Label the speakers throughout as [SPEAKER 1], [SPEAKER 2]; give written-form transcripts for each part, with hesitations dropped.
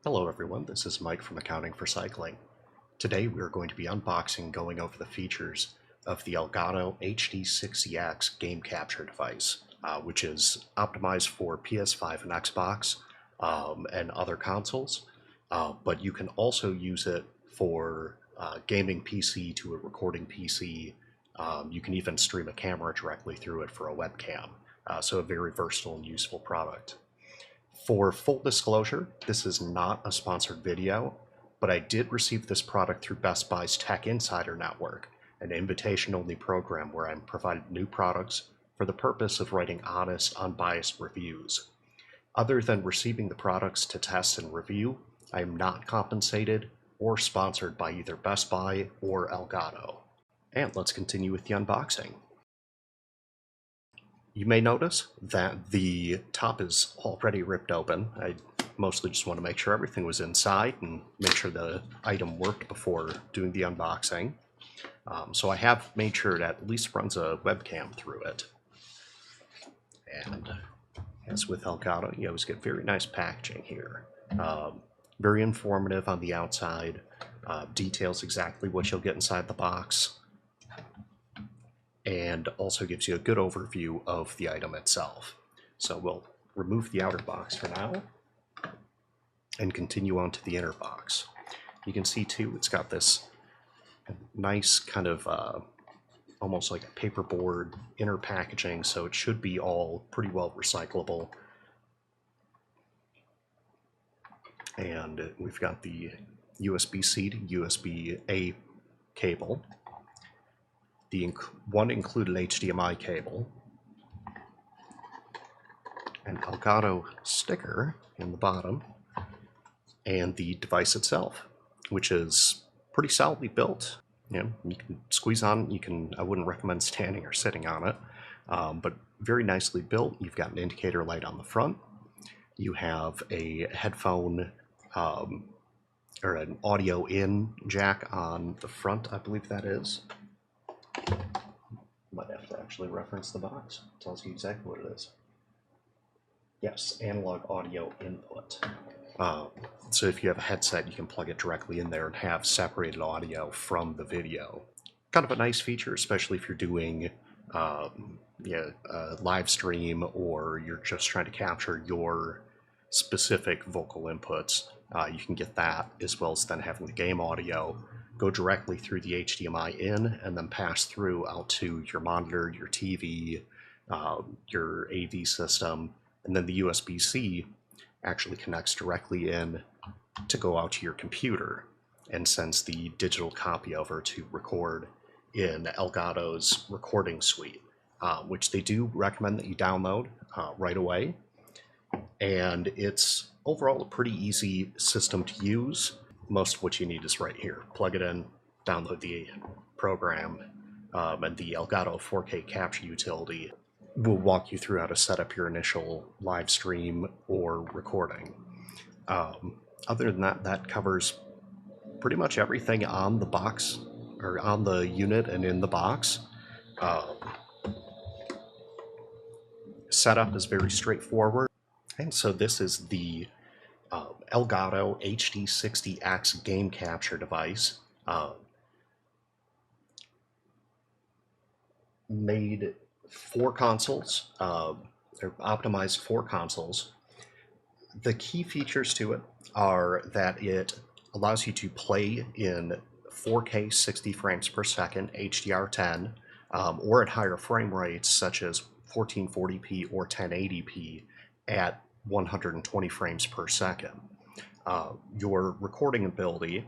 [SPEAKER 1] Hello everyone, this is Mike from Accounting for Cycling. Today we are going to be unboxing and going over the features of the Elgato HD60X game capture device, which is optimized for PS5 and Xbox and other consoles, but you can also use it for gaming PC to a recording PC. You can even stream a camera directly through it for a webcam, so a very versatile and useful product. For full disclosure, this is not a sponsored video, but I did receive this product through Best Buy's Tech Insider Network, an invitation-only program where I'm provided new products for the purpose of writing honest, unbiased reviews. Other than receiving the products to test and review, I am not compensated or sponsored by either Best Buy or Elgato. And let's continue with the unboxing. You may notice that the top is already ripped open. I mostly just want to make sure everything was inside and make sure the item worked before doing the unboxing. So I have made sure it at least runs a webcam through it. And as with Elgato, you always get very nice packaging here. Very informative on the outside, details exactly what you'll get inside the box, and also gives you a good overview of the item itself. So we'll remove the outer box for now and continue on to the inner box. You can see too, it's got this nice kind of almost like a paperboard inner packaging, so it should be all pretty well recyclable. And we've got the USB-C to USB-A cable, the one included HDMI cable, an Elgato sticker in the bottom, and the device itself, which is pretty solidly built. You can squeeze on. I wouldn't recommend standing or sitting on it, but very nicely built. You've got an indicator light on the front. You have a headphone or an audio in jack on the front, I believe that is. Might have to actually reference the box. It tells you exactly what it is. Yes, analog audio input. So if you have a headset, you can plug it directly in there and have separated audio from the video. Kind of a nice feature, especially if you're doing a live stream or you're just trying to capture your specific vocal inputs. You can get that, as well as then having the game audio go directly through the HDMI in and then pass through out to your monitor, your TV, your AV system, and then the USB-C actually connects directly in to go out to your computer and sends the digital copy over to record in Elgato's recording suite, which they do recommend that you download right away. And it's overall a pretty easy system to use. Most of what you need is right here. Plug it in, download the program, and the Elgato 4K Capture Utility will walk you through how to set up your initial live stream or recording. Other than that, that covers pretty much everything on the box, or on the unit and in the box. Setup is very straightforward. And so this is the Elgato HD60X game capture device. Made for consoles, they're optimized for consoles. The key features to it are that it allows you to play in 4K 60 frames per second HDR10, or at higher frame rates such as 1440p or 1080p at 120 frames per second. Your recording ability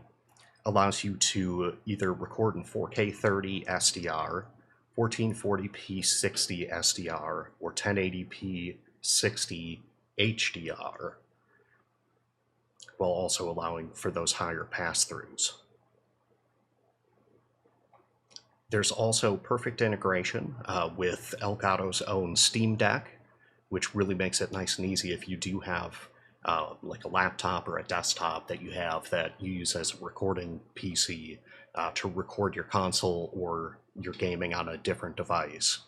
[SPEAKER 1] allows you to either record in 4K 30 SDR, 1440p 60 SDR, or 1080p 60 HDR, while also allowing for those higher pass-throughs. There's also perfect integration with Elgato's own Steam Deck, which really makes it nice and easy if you do have like a laptop or a desktop that you have that you use as a recording PC to record your console or your gaming on a different device.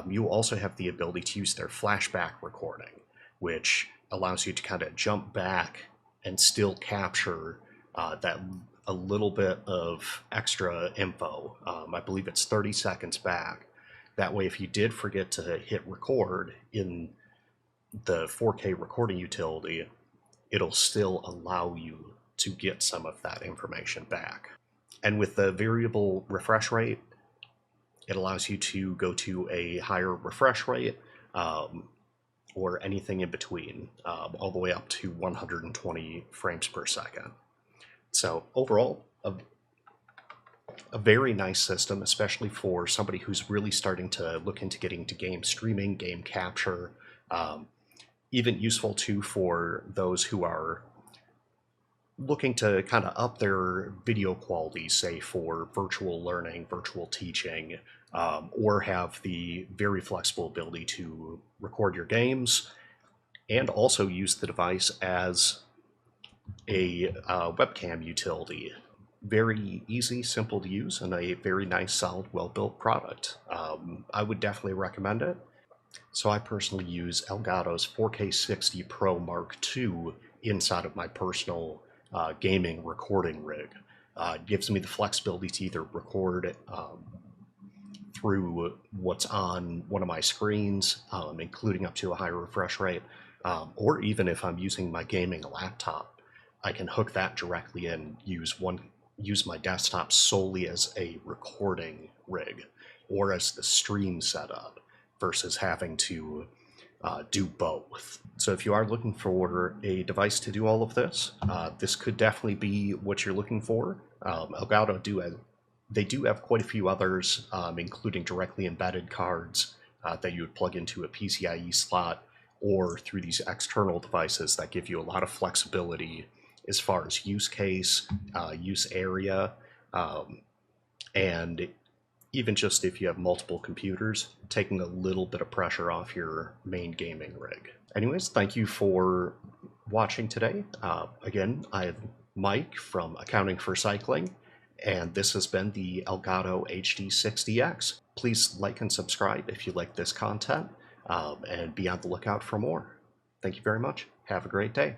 [SPEAKER 1] You also have the ability to use their flashback recording, which allows you to kind of jump back and still capture that a little bit of extra info. I believe it's 30 seconds back. That way, if you did forget to hit record in the 4K recording utility, it'll still allow you to get some of that information back. And with the variable refresh rate, it allows you to go to a higher refresh rate or anything in between, all the way up to 120 frames per second. So overall, a very nice system, especially for somebody who's really starting to look into getting to game streaming, game capture. Even useful too for those who are looking to kind of up their video quality, say for virtual learning, virtual teaching, or have the very flexible ability to record your games and also use the device as a webcam utility. Very easy, simple to use, and a very nice, solid, well-built product. I would definitely recommend it. So I personally use Elgato's 4K60 Pro Mark II inside of my personal gaming recording rig. It gives me the flexibility to either record through what's on one of my screens, including up to a higher refresh rate, or even if I'm using my gaming laptop, I can hook that directly in, use my desktop solely as a recording rig or as the stream setup versus having to do both. So if you are looking for a device to do all of this, this could definitely be what you're looking for. Elgato do have quite a few others, including directly embedded cards that you would plug into a PCIe slot or through these external devices that give you a lot of flexibility as far as use case, use area, and even just if you have multiple computers, taking a little bit of pressure off your main gaming rig. Anyways, thank you for watching today. Again, I'm Mike from Accounting for Cycling, and this has been the Elgato HD60X. Please like and subscribe if you like this content, and be on the lookout for more. Thank you very much. Have a great day.